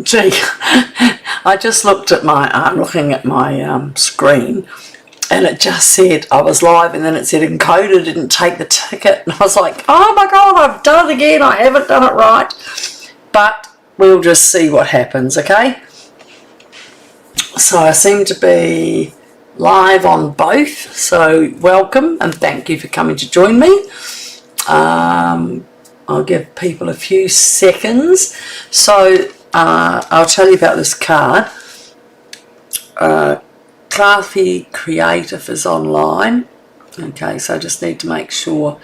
Gee, I just looked at I'm looking at my screen, and it just said I was live, and then it said encoder didn't take the ticket, and I was like, oh my god, I've done it again, I haven't done it right. But we'll just see what happens, okay? So I seem to be live on both, so welcome and thank you for coming to join me. I'll give people a few seconds. So I'll tell you about this card. Classy Creative is online. Okay, so I just need to make sure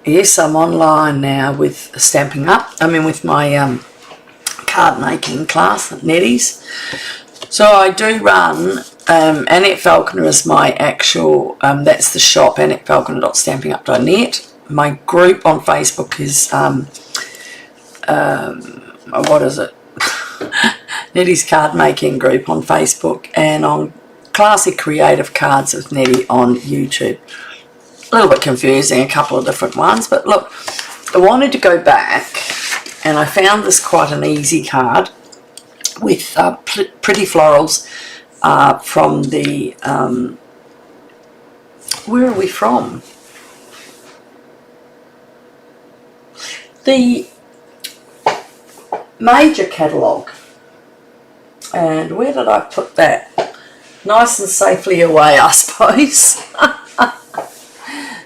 yes, I'm online now with Stampin' Up. With my card making class at Nettie's. So I do run, Annette Falconer is my actual, that's the shop, AnnetteFalconer.stampingup.net. My group on Facebook is, what is it? Nettie's Card Making group on Facebook, and on Classic Creative Cards with Nettie on YouTube. A little bit confusing, a couple of different ones, but look, I wanted to go back, and I found this quite an easy card with pretty florals from the, where are we from? The major catalogue. And where did I put that? Nice and safely away, I suppose.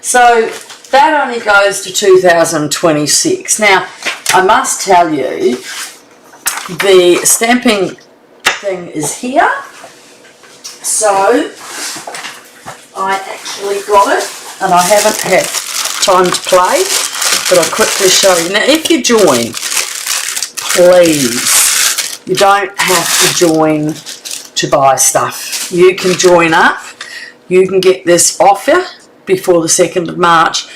So that only goes to 2026. Now, I must tell you, the stamping thing is here. So I actually got it, and I haven't had time to play, but I'll quickly show you. Now, if you join, please, you don't have to join to buy stuff. You can join up. You can get this offer before the 2nd of March.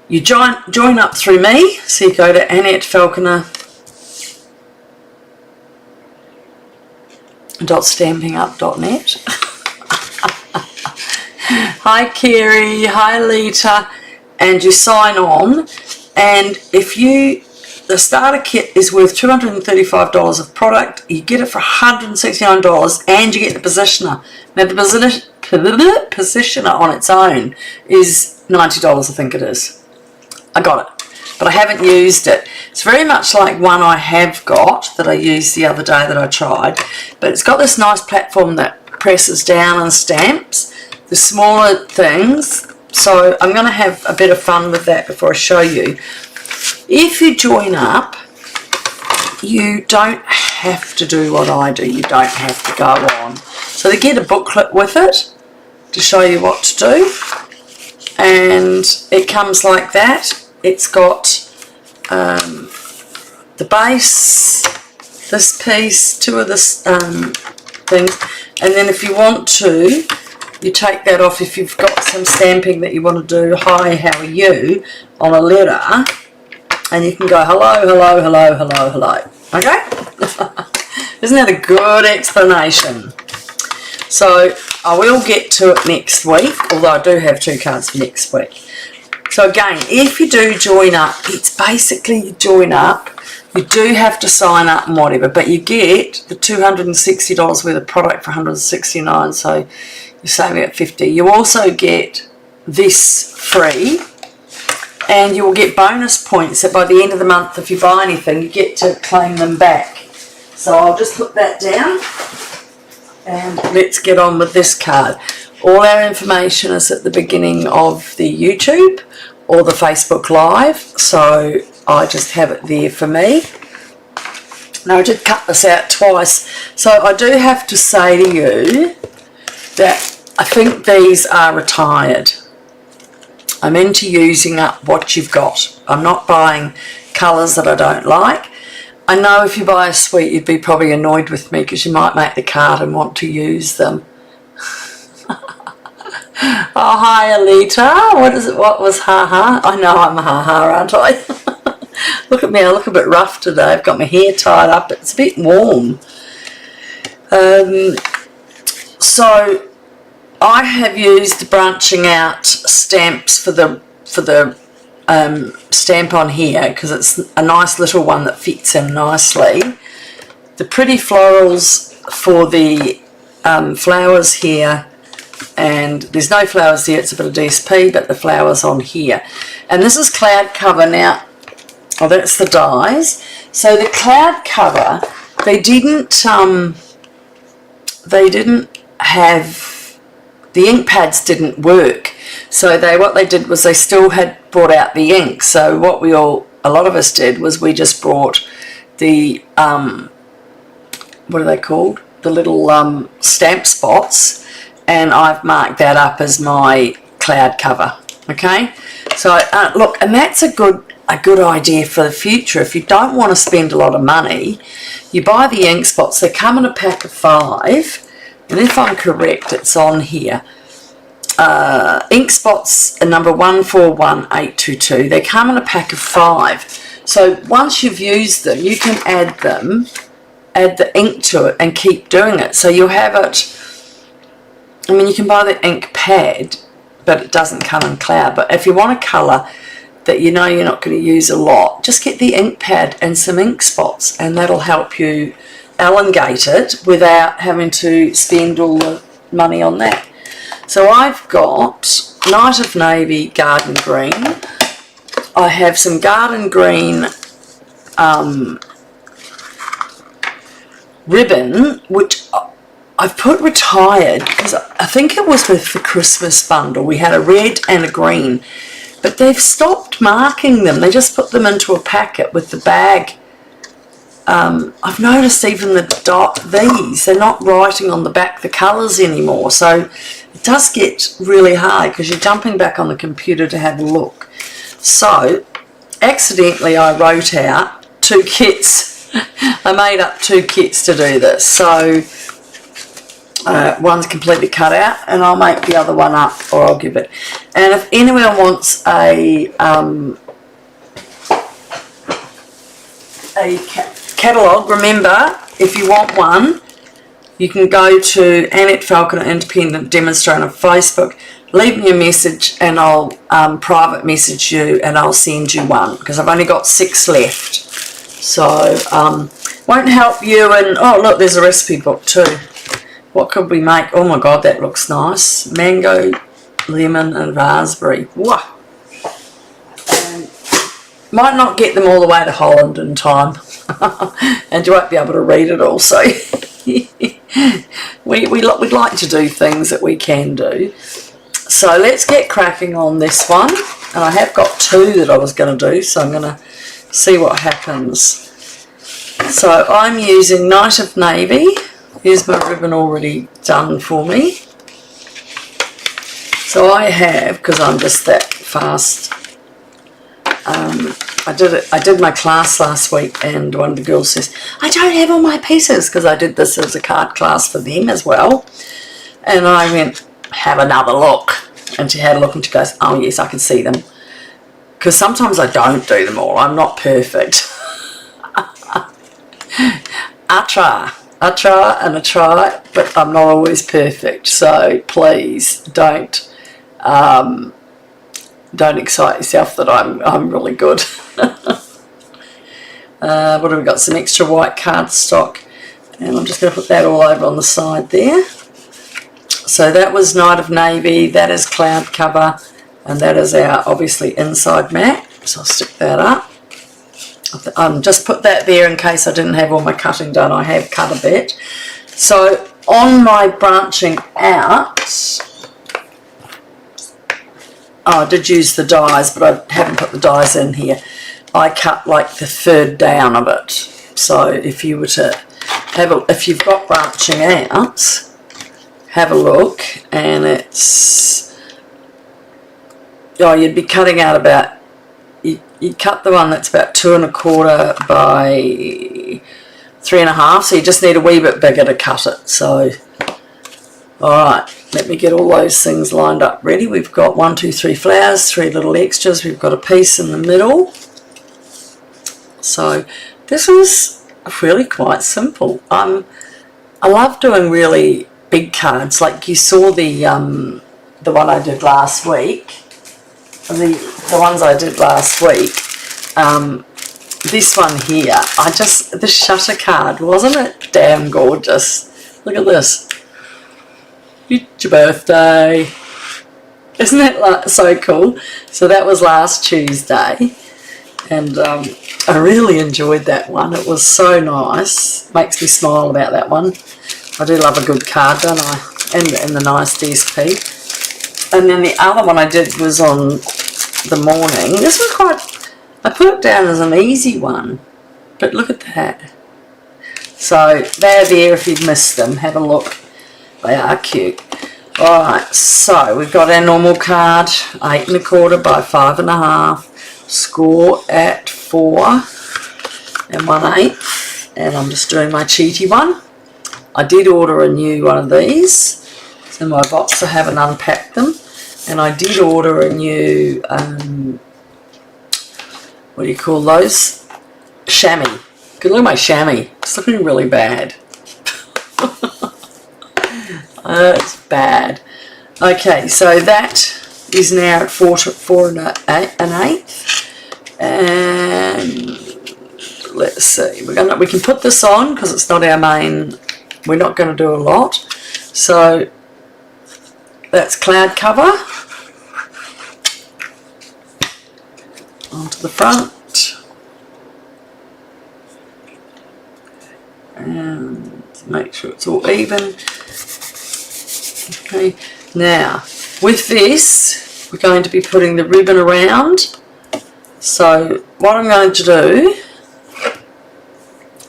You join up through me, so you go to AnnetteFalconer.stampingup.net. Hi Kerry, hi Lita, and you sign on, and the starter kit is worth $235 of product. You get it for $169, and you get the positioner. Now the positioner on its own is $90, I think it is. I got it, but I haven't used it. It's very much like one I have got that I used the other day that I tried, but it's got this nice platform that presses down and stamps the smaller things. So I'm going to have a bit of fun with that before I show you. If you join up, you don't have to do what I do. You don't have to go on. So they get a booklet with it to show you what to do, and it comes like that. It's got the base, this piece, two of this things, and then if you want to, you take that off if you've got some stamping that you want to do, hi, how are you, on a letter, and you can go hello, hello, hello, hello, hello. Okay? Isn't that a good explanation? So I will get to it next week, although I do have 2 cards for next week. So again, if you do join up, it's basically you join up. You do have to sign up and whatever, but you get the $260 worth of product for $169, so you're saving at $50. You also get this free, and you will get bonus points that by the end of the month, if you buy anything, you get to claim them back. So I'll just put that down, and let's get on with this card. All our information is at the beginning of the YouTube or the Facebook Live, so I just have it there for me. Now I did cut this out twice, so I do have to say to you that I think these are retired. I'm into using up what you've got. I'm not buying colours that I don't like. I know if you buy a suite, you'd be probably annoyed with me because you might make the card and want to use them. Oh, hi, Alita. What was ha-ha? I know I'm a ha-ha, aren't I? Look at me, I look a bit rough today. I've got my hair tied up. It's a bit warm. So I have used branching out stamps for the stamp on here because it's a nice little one that fits in nicely. The pretty florals for the flowers here, and there's no flowers there, it's a bit of DSP, but the flowers on here. And this is cloud cover now. Oh, that's the dies. So the cloud cover, they didn't have, the ink pads didn't work. So what they did was they still had brought out the ink. So what a lot of us did was we just brought the, what are they called? The little stamp spots, and I've marked that up as my cloud cover. Okay, so look, and that's a good idea for the future. If you don't want to spend a lot of money, you buy the ink spots. They come in a pack of 5, and if I'm correct, it's on here. Ink spots are number 141822. They come in a pack of 5. So once you've used them, you can add the ink to it and keep doing it. So you'll have it, I mean, you can buy the ink pad, but it doesn't come in cloud. But if you want a colour that you know you're not going to use a lot, just get the ink pad and some ink spots, and that'll help you elongate it without having to spend all the money on that. So I've got Night of Navy Garden Green. I have some Garden Green ribbon, which I've put retired because I think it was with the Christmas bundle. We had a red and a green, but they've stopped marking them. They just put them into a packet with the bag. I've noticed even these, they're not writing on the back the colours anymore. So it does get really hard because you're jumping back on the computer to have a look. So accidentally I wrote out 2 kits. I made up 2 kits to do this. So one's completely cut out, and I'll make the other one up, or I'll give it. And if anyone wants a catalogue, remember, if you want one, you can go to Annette Falconer Independent Demonstrator on Facebook, leave me a message, and I'll private message you, and I'll send you one, because I've only got 6 left. So won't help you. And oh look, there's a recipe book too. What could we make? Oh my god, that looks nice. Mango, lemon and raspberry. Wow. Might not get them all the way to Holland in time. And you won't be able to read it all. So we'd like to do things that we can do. So let's get cracking on this one. And I have got 2 that I was going to do, so I'm going to see what happens. So I'm using Night of Navy. Here's my ribbon already done for me. So I have, because I'm just that fast, I did my class last week, and one of the girls says, I don't have all my pieces, because I did this as a card class for them as well. And I went, have another look. And she had a look and she goes, oh yes, I can see them. Because sometimes I don't do them all. I'm not perfect. I try, but I'm not always perfect. So please don't excite yourself that I'm really good. What have we got? Some extra white cardstock, and I'm just going to put that all over on the side there. So that was Night of Navy. That is cloud cover. And that is our, obviously, inside mat. So I'll stick that up. Just put that there in case I didn't have all my cutting done. I have cut a bit. So on my branching out, I did use the dies, but I haven't put the dies in here. I cut like the 3rd down of it. So if you were to if you've got branching out, have a look, and it's, you'd be cutting out about, you cut the one that's about 2 1/4 by 3 1/2, so you just need a wee bit bigger to cut it. So, alright, let me get all those things lined up ready. We've got 1, 2, 3 flowers, 3 little extras, we've got a piece in the middle. So this is really quite simple. I love doing really big cards, like you saw the one I did last week. the ones I did last week. This one here, the shutter card, wasn't it damn gorgeous? Look at this. It's your birthday. Isn't that so cool? So that was last Tuesday, and I really enjoyed that one. It was so nice. Makes me smile about that one. I do love a good card, don't I? And the nice DSP. And then the other one I did was on the morning. This was quite, I put it down as an easy one, but look at that. So they're there if you've missed them. Have a look. They are cute. Alright, so we've got our normal card, 8 1/4 by 5 1/2. Score at 4 1/8. And I'm just doing my cheaty one. I did order a new one of these. It's in my box, I haven't unpacked them. And I did order a new, what do you call those? Chamois. Look at my chamois. It's looking really bad. It's bad. Okay, so that is now at 4 1/8. And let's see. We can put this on because it's not our main. We're not going to do a lot. So that's cloud cover onto the front. And make sure it's all even. Okay, now with this we're going to be putting the ribbon around. So what I'm going to do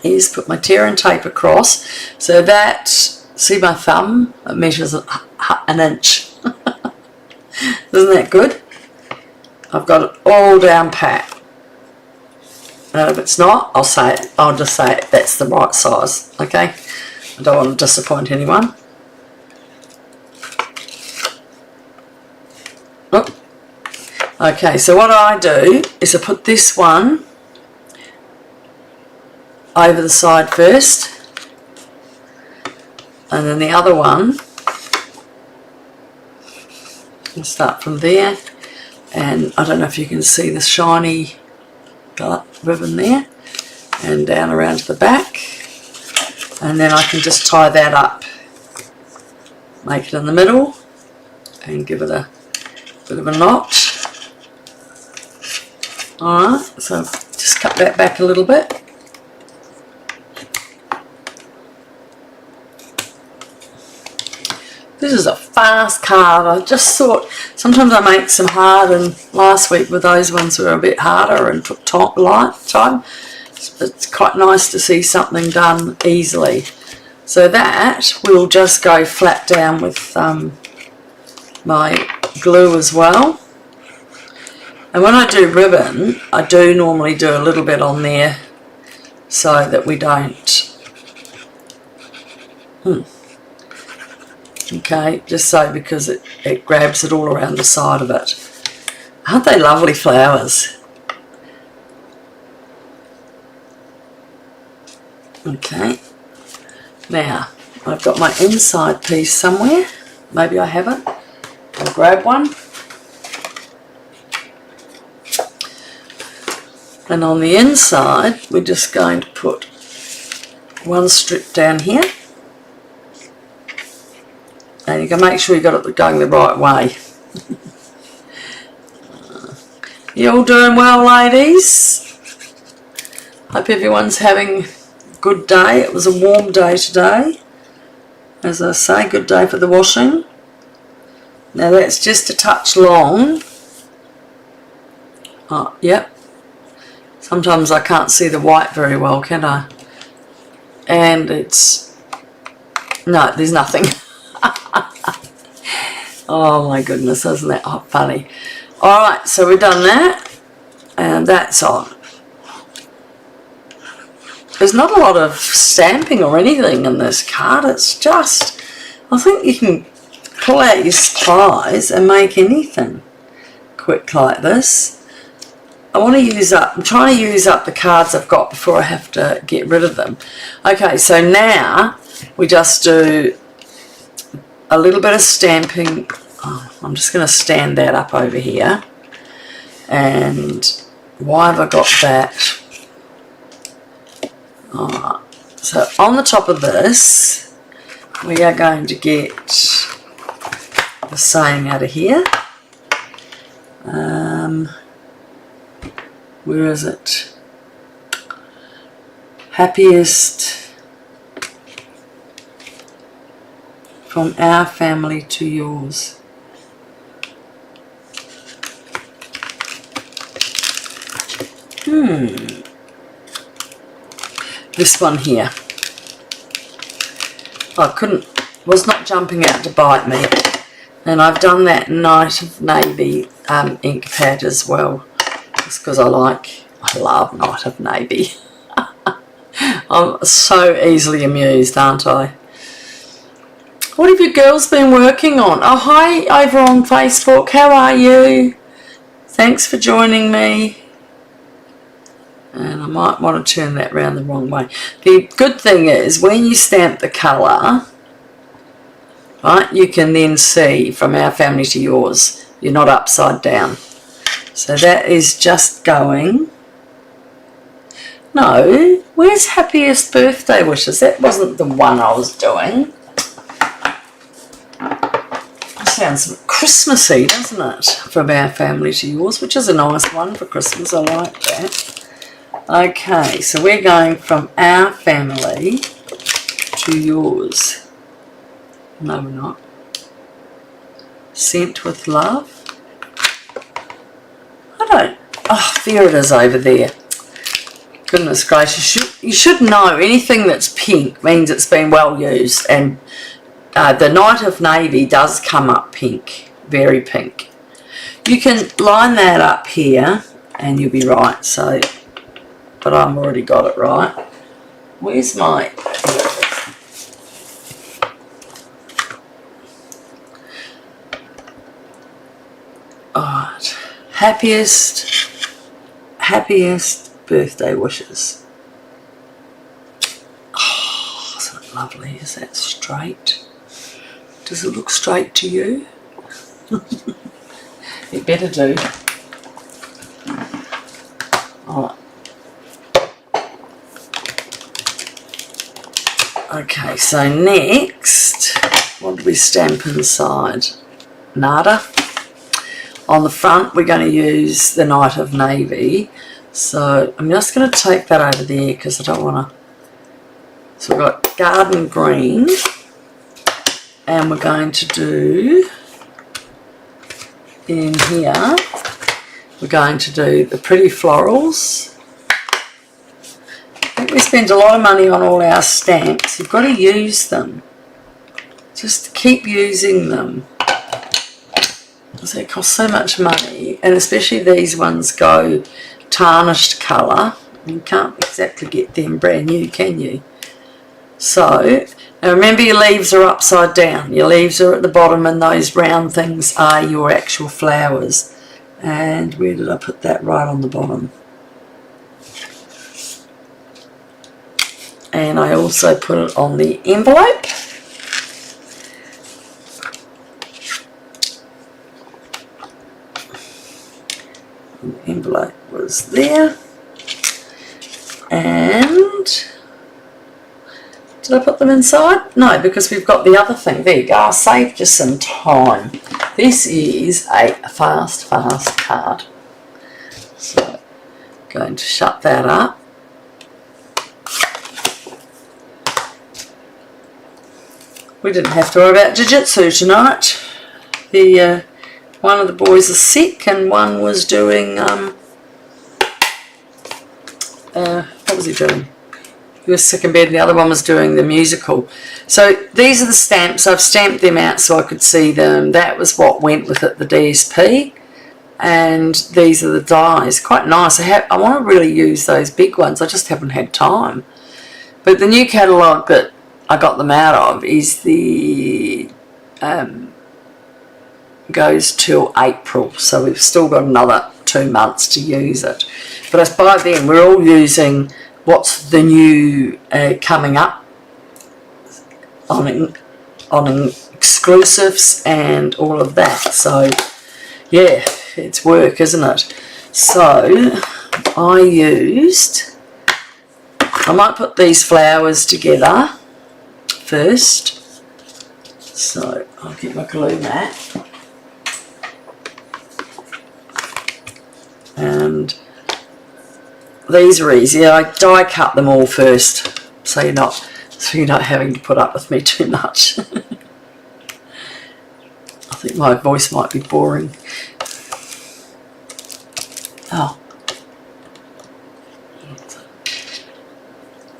is put my tear and tape across so that, see my thumb, it measures an inch. Isn't that good? I've got it all down pat. And if it's not, I'll just say it, that's the right size, okay? I don't want to disappoint anyone. Oh. Okay, so what I do is I put this one over the side first, and then the other one, I'll start from there, and I don't know if you can see the shiny ribbon there, and down around to the back, and then I can just tie that up, make it in the middle, and give it a bit of a notch. Alright, so just cut that back a little bit. This is a fast card. I just thought sometimes I make some hard, and last week with those ones were a bit harder and took time. It's quite nice to see something done easily. So that will just go flat down with my glue as well. And when I do ribbon, I do normally do a little bit on there so that we don't. Okay, just so because it grabs it all around the side of it. Aren't they lovely flowers? Okay, now I've got my inside piece somewhere. Maybe I haven't. I'll grab one. And on the inside, we're just going to put one strip down here. And you can make sure you got it going the right way. You all doing well, ladies? Hope everyone's having a good day. It was a warm day today. As I say, good day for the washing. Now that's just a touch long. Oh, yep. Sometimes I can't see the white very well, can I? And it's... No, there's nothing. Oh my goodness, isn't that funny? Alright, so we've done that. And that's on. There's not a lot of stamping or anything in this card. It's just... I think you can pull out your supplies and make anything quick like this. I'm trying to use up the cards I've got before I have to get rid of them. Okay, so now we just do a little bit of stamping. Oh, I'm just going to stand that up over here. And why have I got that? Alright, so on the top of this, we are going to get the saying out of here. Where is it? Happiest from our family to yours. This one here. Was not jumping out to bite me. And I've done that Night of Navy ink pad as well. Just because I love Night of Navy. I'm so easily amused, aren't I? What have you girls been working on? Oh, hi over on Facebook. How are you? Thanks for joining me. And I might want to turn that round the wrong way. The good thing is when you stamp the colour, right, you can then see from our family to yours. You're not upside down. So that is just going. No, where's happiest birthday wishes? That wasn't the one I was doing. That sounds Christmassy, doesn't it? From our family to yours, which is a nice one for Christmas. I like that. Okay, so we're going from our family to yours. No, we're not. Sent with love. Oh, there it is over there. Goodness gracious. You should know anything that's pink means it's been well used. And the Night of Navy does come up pink. Very pink. You can line that up here and you'll be right. So, but I've already got it right. Where's my... Alright. Happiest birthday wishes. Oh, isn't it lovely? Is that straight? Does it look straight to you? It better do. Alright. Okay, so next, what do we stamp inside? Nada. On the front, we're going to use the Night of Navy. So I'm just going to take that over there because I don't want to... So we've got Garden Green. And we're going to do... In here, we're going to do the Pretty Florals. I think we spend a lot of money on all our stamps. You've got to use them. Just keep using them. They cost so much money, and especially these ones go tarnished colour. You can't exactly get them brand new, can you? So, now remember your leaves are upside down. Your leaves are at the bottom and those round things are your actual flowers. And where did I put that? Right on the bottom. And I also put it on the envelope. The envelope was there. And did I put them inside? No, because we've got the other thing. There you go. I saved you some time. This is a fast card. So I'm going to shut that up. We didn't have to worry about jiu-jitsu tonight. One of the boys is sick and one was doing, what was he doing? He was sick in bed and the other one was doing the musical. So these are the stamps. I've stamped them out so I could see them. That was what went with it, the DSP. And these are the dies. Quite nice. I want to really use those big ones. I just haven't had time. But the new catalogue that I got them out of is the... goes till April, so we've still got another 2 months to use it. But by then we're all using what's the new coming up on exclusives and all of that. So yeah, it's work, isn't it? So I might put these flowers together first. So I'll get my glue mat. And these are easy. I die cut them all first, so you're not having to put up with me too much. I think my voice might be boring. Oh.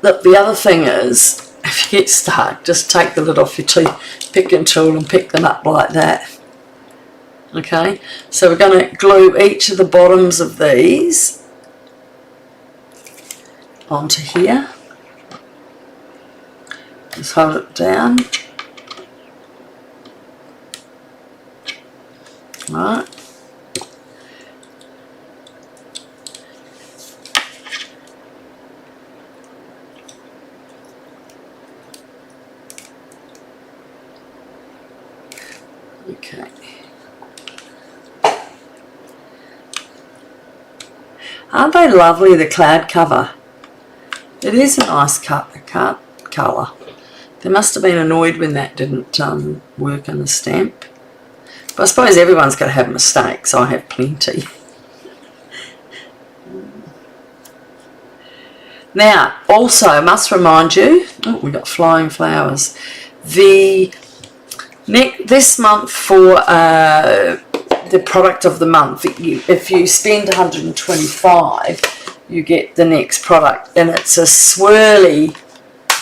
Look, the other thing is, if you get stuck, just take the lid off your picking tool and pick them up like that. Okay, so we're going to glue each of the bottoms of these onto here. Just hold it down. Right. Okay. Aren't they lovely, the cloud cover? It is a nice colour. They must have been annoyed when that didn't work on the stamp. But I suppose everyone's got to have mistakes. I have plenty. Now, also, I must remind you, oh, we've got flying flowers. This month for the product of the month, if you spend 125, you get the next product, and it's a swirly.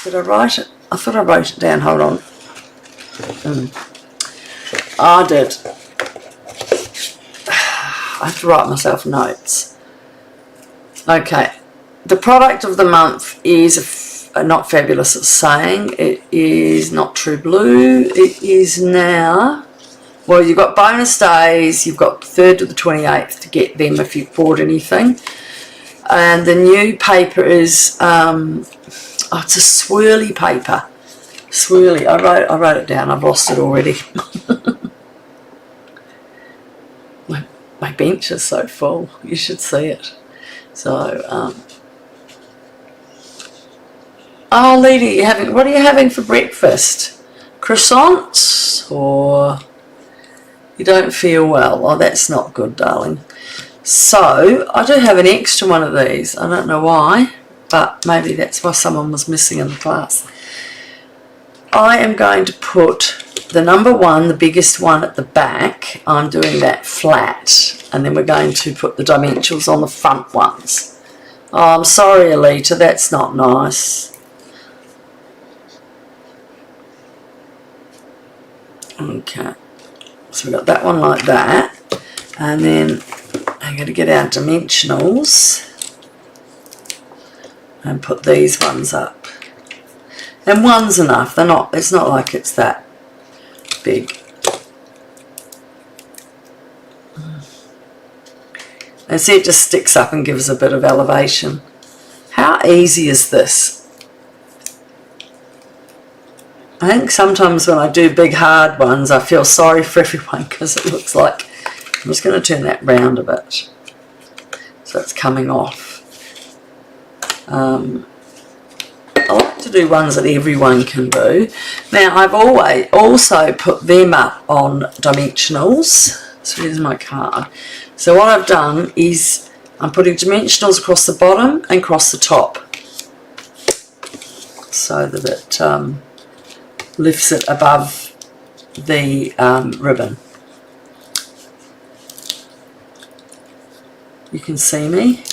Did I write it? I thought I wrote it down. Hold on. I did. I have to write myself notes. Okay. The product of the month is not fabulous at saying. It is not True Blue. It is now. Well, you've got bonus days. You've got the 3rd to the 28th to get them if you've bought anything. And the new paper is, it's a swirly paper. Swirly. I wrote it down. I've lost it already. my bench is so full. You should see it. So, oh, Lady, what are you having for breakfast? Croissants? Or you don't feel well? Oh, that's not good, darling. So, I do have an extra one of these. I don't know why, but maybe that's why someone was missing in the class. I am going to put the number 1, the biggest one at the back. I'm doing that flat, and then we're going to put the dimensionals on the front ones. Oh, I'm sorry, Alita, that's not nice. Okay, so we've got that one like that, and then I'm going to get our dimensionals and put these ones up. And one's enough. It's not like it's that big. And see, it just sticks up and gives a bit of elevation. How easy is this? I think sometimes when I do big hard ones, I feel sorry for everyone because it looks like, I'm just going to turn that round a bit so it's coming off. I like to do ones that everyone can do. Now, I've always also put them up on dimensionals. So here's my card. So what I've done is I'm putting dimensionals across the bottom and across the top so that it lifts it above the ribbon. You can see me.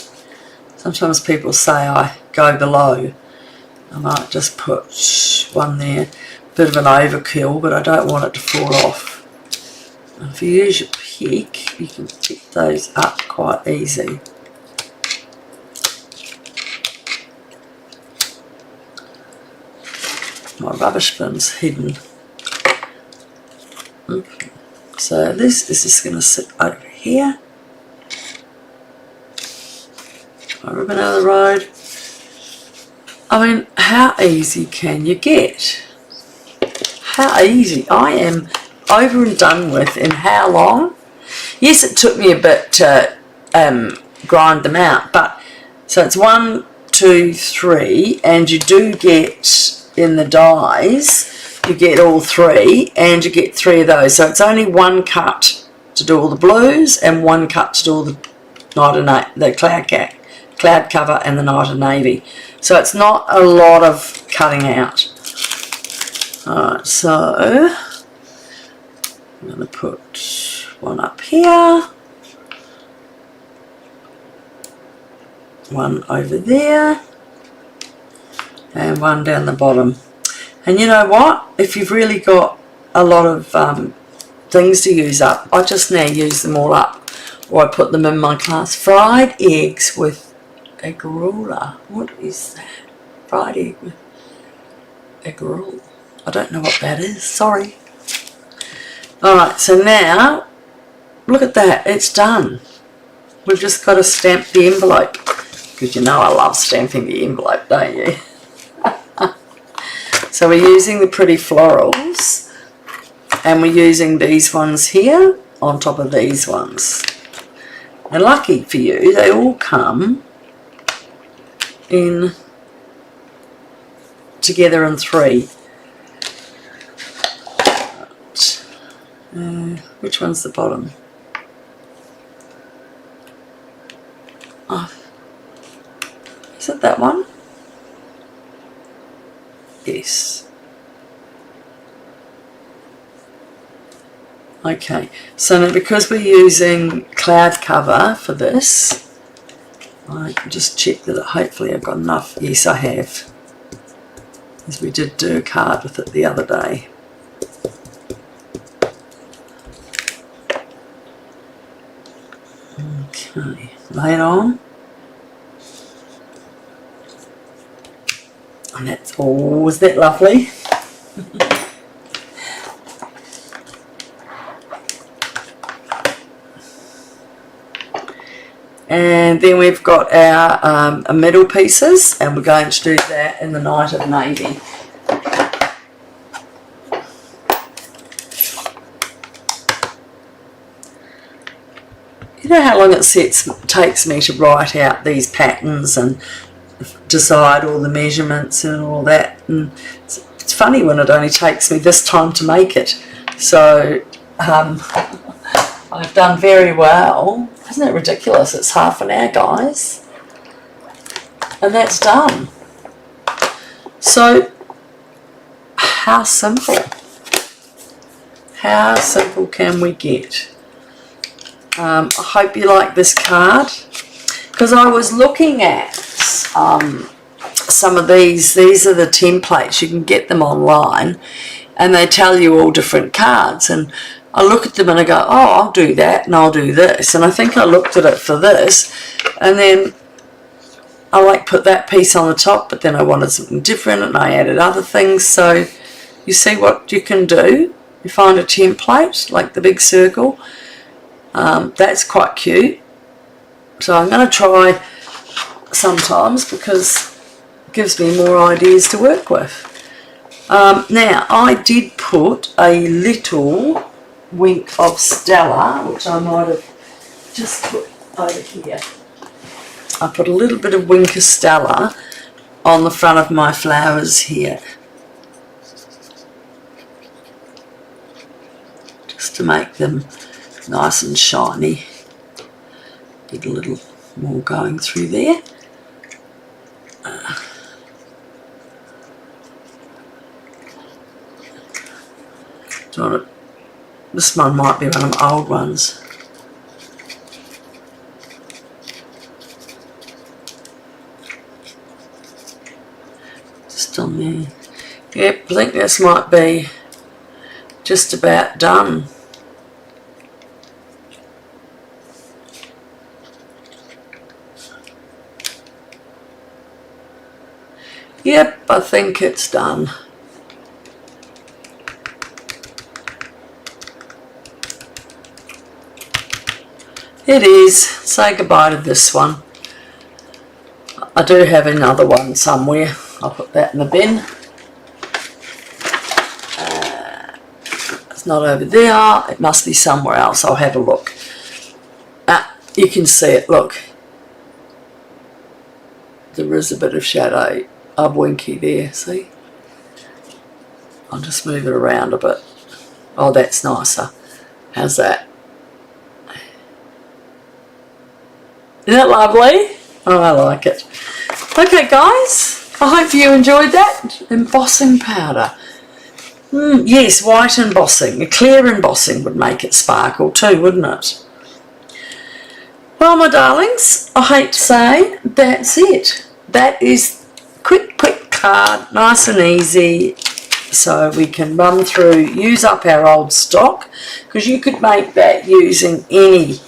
Sometimes people say I go below. I might just put one there, bit of an overkill, but I don't want it to fall off. And if you use your pick, you can pick those up quite easy. My rubbish bin's hidden. Okay. So this is just going to sit over here. My ribbon out of the road. I mean, how easy can you get? How easy? I am over and done with in how long? Yes, it took me a bit to grind them out. But so it's 1, 2, 3, and you do get in the dies, you get all 3, and you get 3 of those. So it's only 1 cut to do all the blues and 1 cut to do all the cloud cover and the night of navy. So it's not a lot of cutting out. Alright, so I'm going to put one up here, one over there, and one down the bottom. And you know what? If you've really got a lot of things to use up, I just now use them all up, or I put them in my class. Fried eggs with a gruella. What is that? Fried egg with a gruel. I don't know what that is. Sorry. Alright, so now, look at that. It's done. We've just got to stamp the envelope. Because you know I love stamping the envelope, don't you? So we're using the pretty florals, and we're using these ones here on top of these ones. And lucky for you, they all come in together in 3. Which one's the bottom? Oh, is it that one? Yes. Okay, so now because we're using cloud cover for this, I can just check that hopefully I've got enough. Yes, I have, as we did do a card with it the other day. Okay, lay it on. And that's all. Is that lovely? And then we've got our middle pieces, and we're going to do that in the night of navy. You know how long it takes me to write out these patterns and decide all the measurements and all that, and it's funny when it only takes me this time to make it. So I've done very well. Isn't it ridiculous? It's half an hour, guys, and that's done. So how simple can we get? I hope you like this card, because I was looking at some of these are the templates. You can get them online, and they tell you all different cards, and I look at them and I go, oh, I'll do that and I'll do this. And I think I looked at it for this, and then I put that piece on the top, but then I wanted something different and I added other things. So you see what you can do. You find a template like the big circle. That's quite cute. So I'm going to try sometimes, because it gives me more ideas to work with. Now I did put a little wink of Stella, which I might have just put over here. I put a little bit of wink of Stella on the front of my flowers here, just to make them nice and shiny. Get a little more going through there. This one might be one of my old ones. Just on there. Yep, I think this might be just about done. Yep, I think it's done. It is. Say goodbye to this one. I do have another one somewhere. I'll put that in the bin. It's not over there. It must be somewhere else. I'll have a look. You can see it. Look. there is a bit of shadow of Winky there, see? I'll just move it around a bit. Oh, that's nicer. How's that? Isn't it lovely? Oh, I like it. Okay, guys, I hope you enjoyed that. Embossing powder. Yes, white embossing. A clear embossing would make it sparkle too, wouldn't it? Well, my darlings, I hate to say, that's it. That is quick card, nice and easy. So we can run through, use up our old stock, because you could make that using any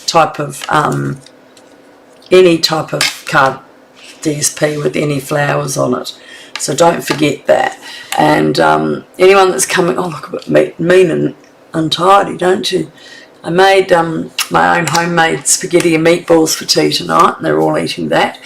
type of card DSP with any flowers on it. So don't forget that. And anyone that's coming, oh look a bit mean and untidy, don't you? I made my own homemade spaghetti and meatballs for tea tonight, and they're all eating that.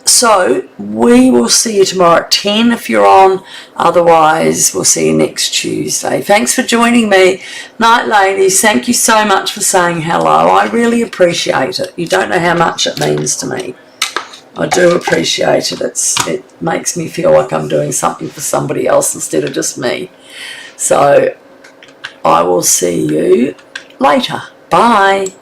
So we will see you tomorrow at 10 if you're on. Otherwise, we'll see you next Tuesday. Thanks for joining me. Night, ladies. Thank you so much for saying hello. I really appreciate it. You don't know how much it means to me. I do appreciate it. It makes me feel like I'm doing something for somebody else instead of just me. So I will see you later. Bye.